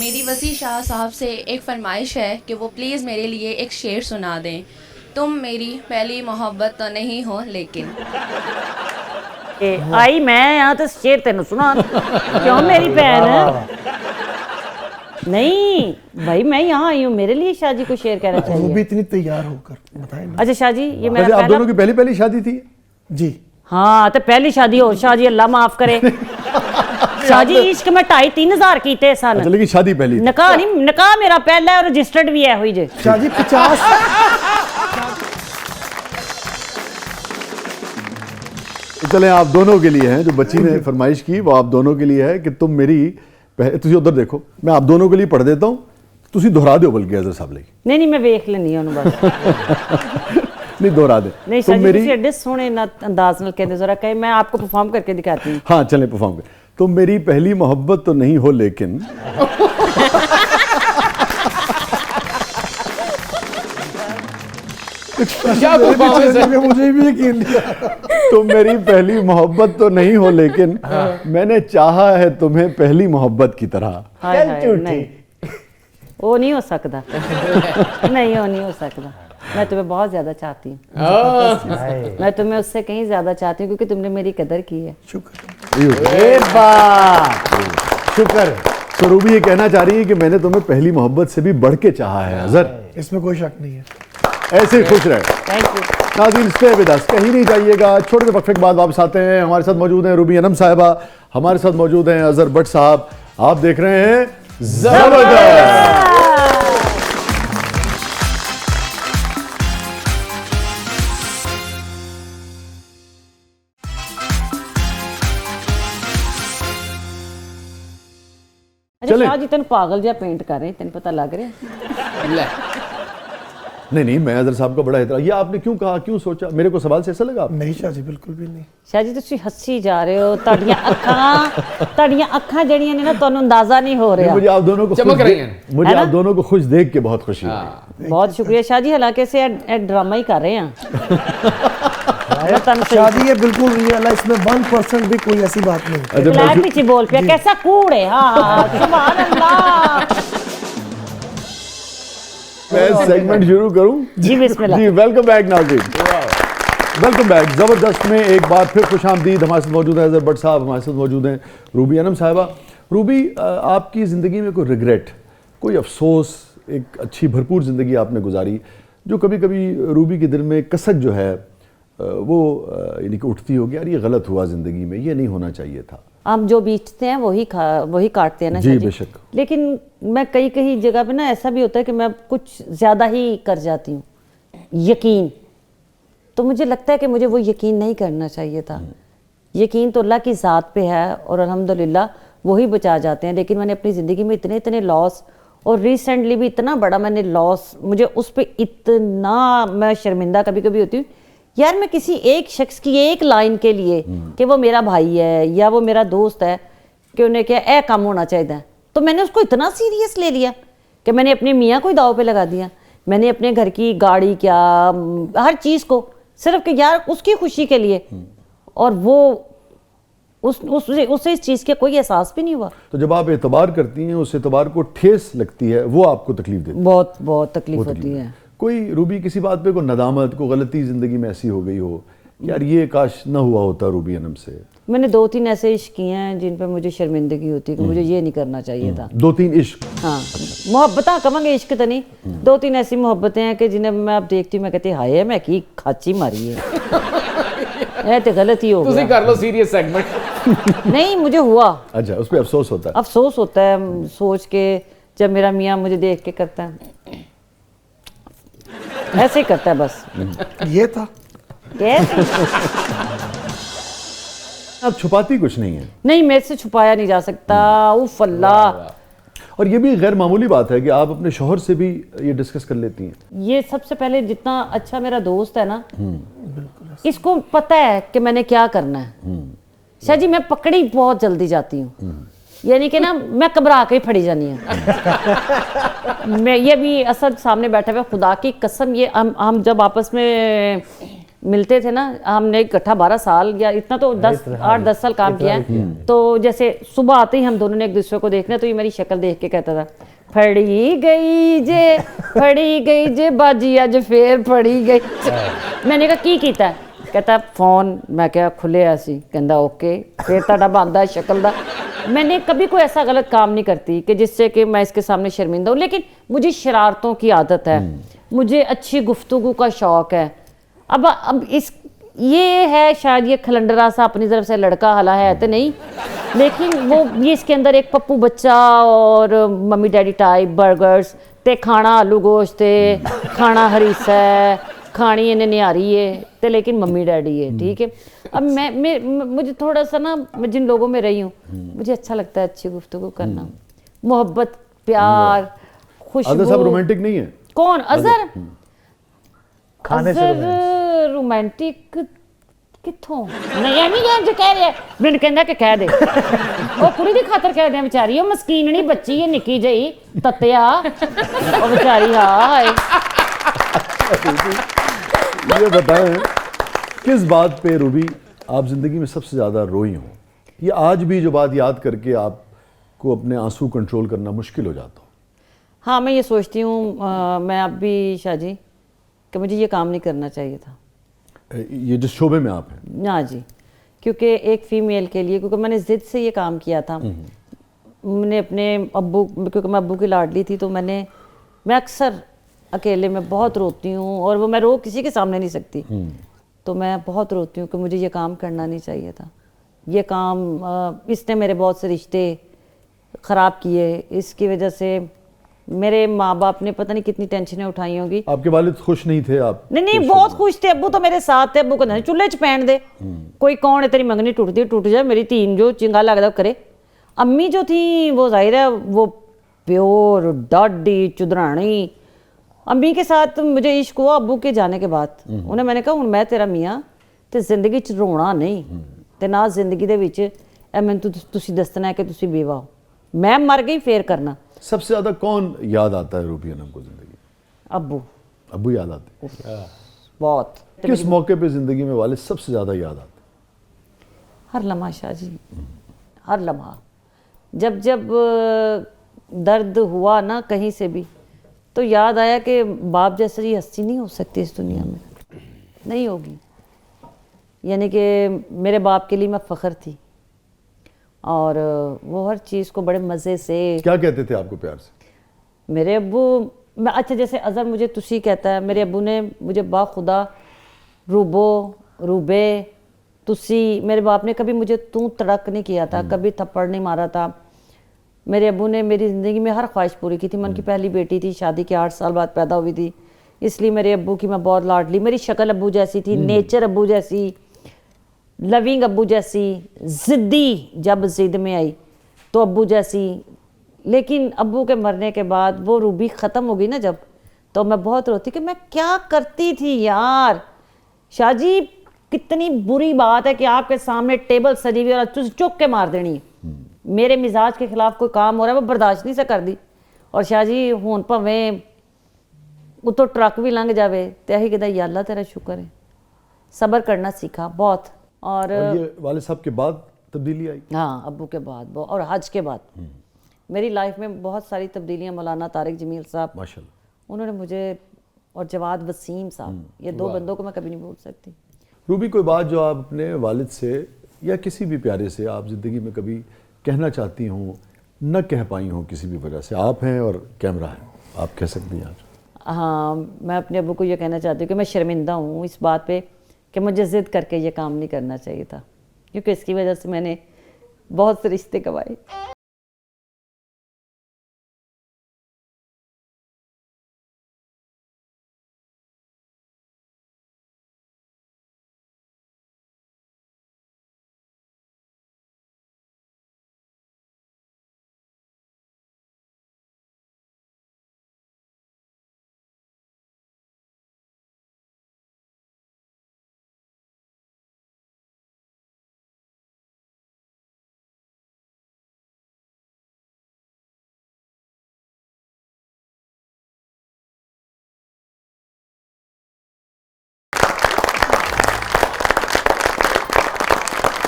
मेरी वसी शाह साहब से एक फरमाइश है कि वो प्लीज़ मेरे लिए एक शेर सुना दें। तुम मेरी पहली मोहब्बत तो नहीं हो लेकिन। आई मैं यहाँ तो शेर तेन सुना क्यों मेरी बहन है? नहीं भाई मैं यहाँ आई हूँ, मेरे लिए शाह जी को शेर कहना चाहिए। वो भी इतनी तैयार होकर बताएं ना। अच्छा शाह जी, ये मेरा आप दोनों की पहली शादी थी? जी हाँ, तो पहली शादी हो शाह जी, अल्लाह माफ करे। शाह जी इश्क में 2,500-3 हज़ार कीते सन। अच्छा, लेकिन शादी पहली? निकाह नहीं, निकाह मेरा पहला है और रजिस्टर्ड भी है हुई जे। शाह जी 50 चले आप दोनों के लिए हैं, जो बच्ची ने फरमाइश की वो आप दोनों के लिए है कि तुम मेरी तुझे उधर देखो, मैं आप दोनों के लिए पढ़ देता हूँ, तुसी दोहरा दो बल्कि अजहर साहब लगी। नहीं मैं वेख लेनी हूं बस। नहीं दोहरा दे। नहीं शाह जी तुसी एडे सोहने अंदाज नाल कहंदे, जरा कहे मैं आपको परफॉर्म करके दिखाती हूं। हाँ चलें परफॉर्म कर। तुम मेरी पहली मोहब्बत तो नहीं हो लेकिन मुझे भी यकीन नहीं। तुम मेरी पहली मोहब्बत तो नहीं हो लेकिन मैंने चाहा है तुम्हें पहली मोहब्बत की तरह। नहीं वो नहीं हो सकता। नहीं वो नहीं हो सकता। मैं तुम्हें बहुत ज्यादा चाहती हूँ। मैं तुम्हें उससे कहीं ज्यादा चाहती हूँ क्योंकि तुमने मेरी कदर की है। शुक्र। तो रूबी ये कहना चाह रही है कि मैंने तुम्हें पहली मोहब्बत से भी बढ़ के चाहा है अजहर। इसमें कोई शक नहीं है। ऐसे ही खुश रहे। Thank you. नाज़रीन स्टे विद अस, कहीं नहीं जाइएगा। छोटे से वक्फे के बाद वापस आते हैं। हमारे साथ मौजूद हैं रूबी अनम साहिबा, हमारे साथ मौजूद हैं अजहर भट्ट साहब। आप देख रहे हैं जबरदस्त। अच्छा शाह जी तेन पागल जिहा पेंट कर रहे हैं, तेन पता लग रहा है? नहीं मैं अजहर साहब का बड़ा एहतराम। ये आपने क्यों कहा, क्यों सोचा? मेरे को सवाल से ऐसा लगा? नहीं शाह जी बिल्कुल भी नहीं। शाह जी तुसी हंसी जा रहे हो, ਤੁਹਾਡੀਆਂ ਅੱਖਾਂ ਜਿਹੜੀਆਂ ਨੇ ਨਾ ਤੁਹਾਨੂੰ ਅੰਦਾਜ਼ਾ नहीं हो रहा। मुझे आप दोनों को चमक रही हैं। मुझे आप दोनों को खुश देख के बहुत खुशी हुई। बहुत शुक्रिया शाह जी, हालांकि से ड्रामा ही कर रहे हैं। शाह जी ये बिल्कुल रियल है, इसमें 1% भी कोई ऐसी बात नहीं। फ्लैट पीछे बोल पिया कैसा कूड़ है। हाँ सुभान अल्लाह। मैं सेगमेंट शुरू करूं? जी बिस्मिल्लाह। जी वेलकम बैक नाज़रीन। Welcome back. ज़बरदस्त में एक बार फिर खुश आमदीद। हमारे साथ मौजूद हैं अजहर भट्ट साहब, हमारे साथ मौजूद हैं रूबी अनम साहिबा। रूबी, आपकी ज़िंदगी में कोई रिग्रेट, कोई अफसोस, एक अच्छी भरपूर ज़िंदगी आपने गुजारी, जो कभी कभी रूबी के दिल में कसक जो है वो यानी कि उठती होगी, यार ये गलत हुआ ज़िंदगी में, ये नहीं होना चाहिए था? हम जो बीतते हैं वही काटते हैं ना जी बेशक। लेकिन मैं कई जगह पे ना ऐसा भी होता है कि मैं कुछ ज़्यादा ही कर जाती हूँ। यकीन तो मुझे लगता है कि मुझे वो यकीन नहीं करना चाहिए था। यकीन तो अल्लाह की ज़ात पे है और अल्हम्दुलिल्लाह वही बचा जाते हैं। लेकिन मैंने अपनी ज़िंदगी में इतने लॉस, और रिसेंटली भी इतना बड़ा मैंने लॉस, मुझे उस पर इतना मैं शर्मिंदा कभी कभी होती हूँ यार, मैं किसी एक शख्स की एक लाइन के लिए कि वो मेरा भाई है या वो मेरा दोस्त है कि उन्हें क्या ए काम होना चाहिए, तो मैंने उसको इतना सीरियस ले लिया कि मैंने अपने मियाँ को ही दाव पे लगा दिया। मैंने अपने घर की गाड़ी क्या हर चीज़ को सिर्फ कि यार उसकी खुशी के लिए, और वो उसे इस चीज़ का कोई एहसास भी नहीं हुआ। तो जब आप एतबार करती हैं, उस एतबार को ठेस लगती है, वो आपको तकलीफ देती है? बहुत तकलीफ होती है। कोई रूबी किसी बात पे कोई नदामत, कोई गलती ज़िंदगी में ऐसी हो गई हो यार ये काश ना हुआ होता रूबी अनम से? मैंने 2-3 ऐसे इश्क किए हैं जिन पे मुझे शर्मिंदगी होती है कि मुझे ये नहीं करना चाहिए था। 2-3 इश्क? हाँ, मोहब्बत कहेंगे, इश्क तो नहीं। 2-3 ऐसी मोहब्बतें हैं कि जिन्हें मैं अब देखती हूँ, मैं कहती हाय मैं की खाची मारी है तो गलत ही हो गया। कर लो सीरियस सेगमेंट। नहीं, मुझे हुआ। अच्छा, उस पर अफसोस होता है? अफसोस होता है सोच के, जब मेरा मियाँ मुझे देख के करता है ऐसे ही करता है बस। ये था कैसे? आप छुपाती कुछ नहीं है? नहीं, मेरे से छुपाया नहीं जा सकता। उफ अल्लाह। और ये भी गैर मामूली बात है कि आप अपने शौहर से भी ये डिस्कस कर लेती हैं। ये सबसे पहले जितना अच्छा मेरा दोस्त है ना, इसको पता है कि मैंने क्या करना है। शाह जी, मैं पकड़ी बहुत जल्दी जाती हूँ, यानी कि ना मैं घबरा के ही फड़ी जानी है। मैं ये भी असद सामने बैठा हुआ, खुदा की कसम, ये हम जब आपस में मिलते थे ना, हमने इकट्ठा 12 साल या इतना तो 8-10 साल काम किया है। तो जैसे सुबह आते ही हम दोनों ने एक दूसरे को देखना, तो ये मेरी शक्ल देख के कहता था फड़ी गई जे बाजी अज फिर फड़ी गई। मैंने कहा की कीता है? कहता फोन। मैं क्या खुले ऐसी? कहता ओके, फिर ताड़ा बनदा है शक्ल दा। मैंने कभी कोई ऐसा गलत काम नहीं करती कि जिससे कि मैं इसके सामने शर्मिंदा हूँ, लेकिन मुझे शरारतों की आदत है, मुझे अच्छी गुफ्तगू का शौक है। अब ये है शायद ये खलंडरा सा अपनी तरफ से लड़का हला है तो नहीं, लेकिन वो ये इसके अंदर एक पप्पू बच्चा और मम्मी डैडी टाइप बर्गर्स ते खाना आलू गोश्त ते खाना हरीसा है, खानी इन्हें निहारी है तो लेकिन मम्मी डैडी है। ठीक है, अब मैं मुझे थोड़ा सा ना, मैं जिन लोगों में रही हूँ मुझे अच्छा लगता है अच्छी गुफ्तगू करना, मोहब्बत, प्यार, खुशबू। अजहर साहब रोमांटिक नहीं है? कौन? अजहर? खाने से रोमांटिक किथों? नहीं जो कह रहे मैंने कहना कि कह दे वो कुड़ी दी खातर कह दे, बेचारी वो मस्कीननी बच्ची है निक्की जही तत्या, वो बेचारी। हाय ये बताएं किस बात पे रूबी आप जिंदगी में सबसे ज्यादा रोई हो? ये आज भी जो बात याद करके आपको अपने आंसू कंट्रोल करना मुश्किल हो जाता हो? हाँ, मैं ये सोचती हूँ मैं अब भी शाह जी कि मुझे ये काम नहीं करना चाहिए था, ये जिस शोबे में आप हैं। ना जी, क्योंकि एक फ़ीमेल के लिए, क्योंकि मैंने ज़िद से ये काम किया था। मैंने अपने अब्बू, क्योंकि मैं अब्बू की लाडली थी, तो मैं अक्सर अकेले में बहुत रोती हूँ, और वो मैं रो किसी के सामने नहीं सकती, तो मैं बहुत रोती हूँ कि मुझे ये काम करना नहीं चाहिए था। ये काम इसने मेरे बहुत से रिश्ते ख़राब किए, इसकी वजह से मेरे माँ बाप ने पता नहीं कितनी टेंशनें उठाई होंगी। आपके वालिद खुश नहीं थे? आप नहीं बहुत खुश थे। अब्बू तो मेरे साथ थे, अब्बू को चूल्हे च पैन दे, कोई कौन है तेरी मंगनी टूट जाए, मेरी तीन जो चिंगा लगता करे। अम्मी जो थी वो जाहिर है वो प्योर डाडी चुदरानी। अम्मी के साथ मुझे इश्क हुआ अब्बू के जाने के बाद। उन्हें मैंने कहा मैं तेरा मियाँ ते जिंदगी च रोना नहीं ते ना जिंदगी दे विच मैनूं तुसीं दसना है कि तुसीं बेवा हो, मैं मर गई फिर करना। सबसे ज्यादा कौन याद आता है रूबी अनम को जिंदगी? अब्बू। अब्बू याद आते बहुत। किस मौके पे जिंदगी में वाले सबसे ज्यादा याद आते? हर लम्हा शाह जी, हर लम्हा। जब जब दर्द हुआ ना कहीं से भी, तो याद आया कि बाप जैसी हस्ती नहीं हो सकती इस दुनिया में, नहीं होगी। यानी कि मेरे बाप के लिए मैं फ़ख्र थी, और वो हर चीज़ को बड़े मज़े से। क्या कहते थे आपको प्यार से? मेरे अब्बू, मैं अच्छा जैसे अज़हर मुझे तुसी कहता है, मेरे अब्बू ने मुझे बाखुदा रूबो, रूबे, तुसी, मेरे बाप ने कभी मुझे तू तड़क नहीं किया था, कभी थप्पड़ नहीं मारा था। मेरे अब्बू ने मेरी ज़िंदगी में हर ख्वाहिश पूरी की थी। मैं उनकी पहली बेटी थी, शादी के 8 साल बाद पैदा हुई थी, इसलिए मेरे अब्बू की मैं बहुत लाडली। मेरी शक्ल अब्बू जैसी थी, नेचर अब्बू जैसी, लविंग अब्बू जैसी, ज़िद्दी जब ज़िद में आई तो अब्बू जैसी। लेकिन अब्बू के मरने के बाद वो रूबी ख़त्म हो गई ना जब, तो मैं बहुत रोती कि मैं क्या करती थी यार। शाहजी कितनी बुरी बात है कि आपके सामने टेबल सजी हुई और तुझे चुक के मार देनी। मेरे मिजाज के खिलाफ कोई काम हो रहा है वो बर्दाश्त नहीं से कर दी। और शाहजी हुन भावें उतो ट्रक भी लंघ जावे तो यही कहता या अल्लाह तेरा शुक्र है, सब्र करना सीखा बहुत। और ये वाले साहब के बाद तब्दीली आई? हाँ, अब्बू के बाद और हज के बाद मेरी लाइफ में बहुत सारी तब्दीलियाँ। मौलाना तारिक जमील साहब माशाल्लाह, उन्होंने मुझे, और जवाद वसीम साहब, ये 2 बंदों को मैं कभी नहीं भूल सकती। रूबी, कोई बात जो आप अपने वालिद से या किसी भी प्यारे से आप ज़िंदगी में कभी कहना चाहती हों, न कह पाई हों किसी भी वजह से? आप हैं और कैमरा है, आप कह सकती हैं आज। हाँ, मैं अपने अब्बू को ये कहना चाहती हूँ कि मैं शर्मिंदा हूँ इस बात पे कि मुझे ज़िद करके ये काम नहीं करना चाहिए था, क्योंकि इसकी वजह से मैंने बहुत से रिश्ते गंवाए।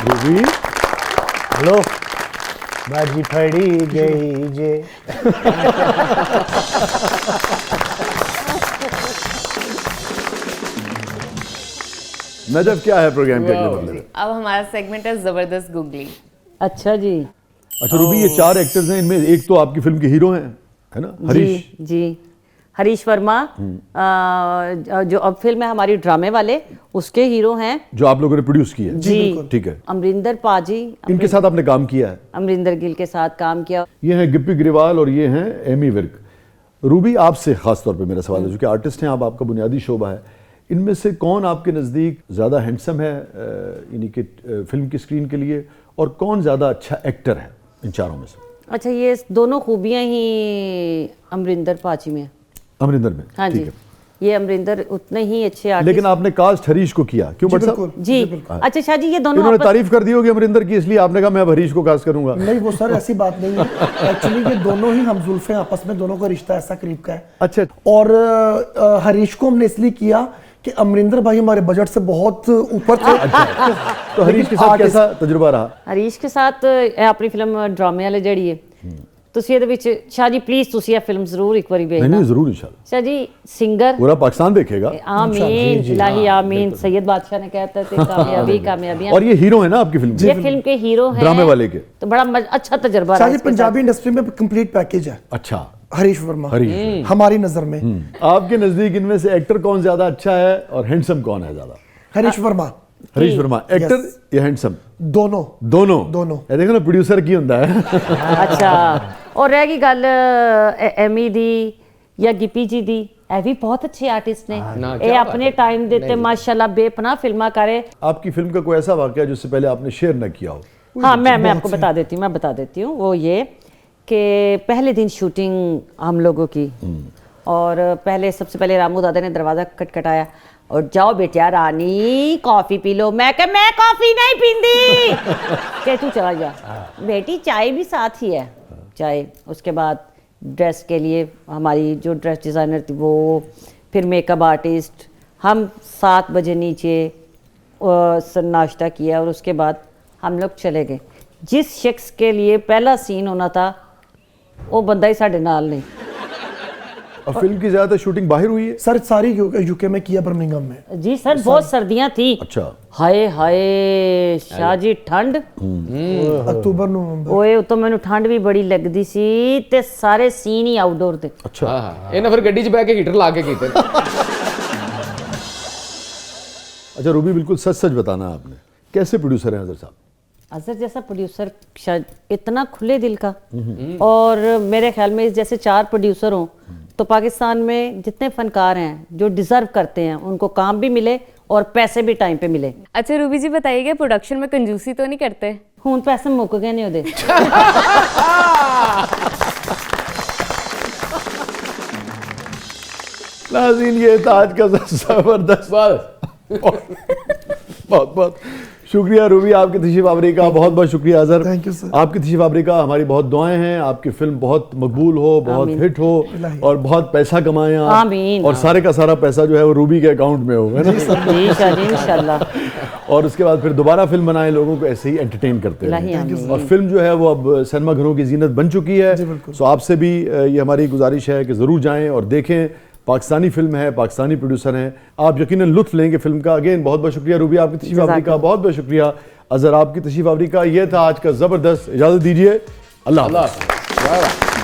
रूबी, हेलो, बाजी फड़ी गई जे। नजब क्या है प्रोग्राम के अगले बदले में? अब हमारा सेगमेंट है जबरदस्त गूगली। अच्छा जी। अच्छा रूबी, ये 4 एक्टर्स हैं, इनमें एक तो आपकी फिल्म के हीरो हैं, है ना, हरीश जी, हरीश वर्मा, जो अब फिल्म है हमारी ड्रामे वाले, उसके हीरो हैं, जो आप लोगों ने प्रोड्यूस की है। जी, ठीक है। अमरिंदर पाजी, इनके साथ आपने काम किया है? अमरिंदर गिल के साथ काम किया। ये हैं गिप्पी ग्रेवाल और ये हैं एमी विर्क। रूबी, आपसे खास तौर पे मेरा सवाल है, जो कि आर्टिस्ट हैं आप, आपका बुनियादी शोबा है, इनमें से कौन आपके नज़दीक ज़्यादा हैंडसम है यानी कि फिल्म की स्क्रीन के लिए, और कौन ज़्यादा अच्छा एक्टर है इन चारों में से? अच्छा, ये दोनों खूबियाँ ही अमरिंदर पाजी में, अमरिंदर में। हाँ जी, ये अमरिंदर उतने ही अच्छे आर्टिस्ट। लेकिन आपने कास्ट हरीश को किया, क्यों बट साहब? जी, अच्छा शाह जी, ये दोनों इन्होंने तारीफ कर दी होगी अमरिंदर की, इसलिए आपने कहा मैं अब हरीश को कास्ट करूंगा। नहीं वो सर ऐसी बात नहीं है, एक्चुअली ये दोनों ही हम जुल्फे आपस में, दोनों का रिश्ता ऐसा करीब का है। अच्छा। और हरीश को हमने इसलिए किया कि अमरिंदर भाई हमारे बजट से बहुत ऊपर थे। तो हरीश के साथ कैसा तजुर्बा रहा? हरीश के साथ अपनी फिल्म ड्रामे वाले जड़ी है, ਤੁਸੀਂ ਇਹਦੇ ਵਿੱਚ शाह जी प्लीज ਤੁਸੀਂ ਇਹ ਫਿਲਮ ਜ਼ਰੂਰ ਇੱਕ ਵਾਰੀ ਵੇਖਣਾ। नहीं जरूर इंशाल्लाह। शाह जी सिंगर पूरा पाकिस्तान देखेगा। आमीन, इलाही आमीन। सैयद बादशाह ने कहता था कामयाबी कामयाबियां। और ये हीरो है ना आपकी फिल्म? ये फिल्म के हीरो हैं, ड्रामे वाले के। तो बड़ा अच्छा तजुर्बा शाह जी पंजाबी इंडस्ट्री में कंप्लीट पैकेज है। अच्छा। हरीश वर्मा हमारी नजर में। आपके नजदीक इनमें से एक्टर कौन ज्यादा अच्छा है और हैंडसम कौन है ज्यादा? हरीश वर्मा। हरीश वर्मा एक्टर या हैंडसम? दोनों दोनों दोनों। ये देखो ना प्रोड्यूसर की ਹੁੰਦਾ है। अच्छा, और रह गई गल एमी दी या गिप्पी जी दी, ਇਹ भी बहुत अच्छे आर्टिस्ट ने, ये अपने टाइम देते माशाल्लाह बेपनाह फिल्मा करे। आपकी फिल्म का कोई ऐसा वाकया जिससे पहले आपने शेयर न किया हो? हाँ, मैं आपको बता देती हूँ। वो ये कि पहले दिन शूटिंग हम लोगों की, और सबसे पहले रामू दादा ने दरवाज़ा खटखटाया और जाओ बेटिया रानी कॉफ़ी पी लो। मैं कहा मैं कॉफ़ी नहीं पींदी। कह तू चला जा बेटी, चाय भी साथ ही है चाय। उसके बाद ड्रेस के लिए हमारी जो ड्रेस डिज़ाइनर थी वो, फिर मेकअप आर्टिस्ट, हम 7 बजे नीचे नाश्ता किया और उसके बाद हम लोग चले गए। जिस शख्स के लिए पहला सीन होना था वो बंदा ही साढ़े नाल नहीं। और फिल्म की ज्यादातर शूटिंग बाहर हुई है? सर सारी यूके में किया, बर्मिंघम में। जी सर, बहुत सर्दियां थी। अच्छा। हाय हाय शाह जी ठंड अक्टूबर नवंबर ओए तो मैंने ठंड भी बड़ी लगदी सी ते सारे सीन ही आउटडोर थे। अच्छा। ਇਹਨਾਂ ਫਿਰ ਗੱਡੀ 'ਚ ਬਹਿ ਕੇ ਹੀਟਰ ਲਾ ਕੇ ਕੀਤੇ। अच्छा रूबी, बिल्कुल सच सच बताना आपने, कैसे प्रोड्यूसर हैं अजहर साहब? अजहर जैसा प्रोड्यूसर शायद इतना खुले दिल का, और मेरे ख्याल में जैसे 4 प्रोड्यूसर हों तो पाकिस्तान में जितने फनकार हैं जो डिजर्व करते हैं उनको काम भी मिले और पैसे भी टाइम पे मिले। अच्छा रूबी जी बताइएगा, प्रोडक्शन में कंजूसी तो नहीं करते? हुन पैसे मुक गए ने ओदे। नाज़रीन, ये था आज का जबरदस्त। बहुत बहुत शुक्रिया रूबी, आपकी तशरीफ आवरी का बहुत बहुत शुक्रिया। Azhar, thank you sir. आपकी तशरीफ आवरी का हमारी बहुत दुआएं हैं, आपकी फिल्म बहुत मकबूल हो, बहुत हिट हो और बहुत पैसा कमाएं आप। आमीन। और सारे का सारा पैसा जो है वो रूबी के अकाउंट में हो, है ना? इंशाल्लाह। और उसके बाद फिर दोबारा फिल्म बनाएं, लोगों को ऐसे ही एंटरटेन करते रहें। और फिल्म जो है वो अब सिनेमा घरों की जीनत बन चुकी है। सो आपसे भी ये हमारी गुजारिश है कि ज़रूर जाएं और देखें। पाकिस्तानी फिल्म है, पाकिस्तानी प्रोड्यूसर हैं, आप यकीनन लुत्फ लेंगे फिल्म का। अगेन बहुत बहुत शुक्रिया रूबी, आपकी तशरीफ आवरी का बहुत बहुत शुक्रिया। अजहर, आपकी तशरीफ आवरी का। ये था आज का ज़बरदस्त। इजाज़त दीजिए, अल्लाह हाफ़िज़।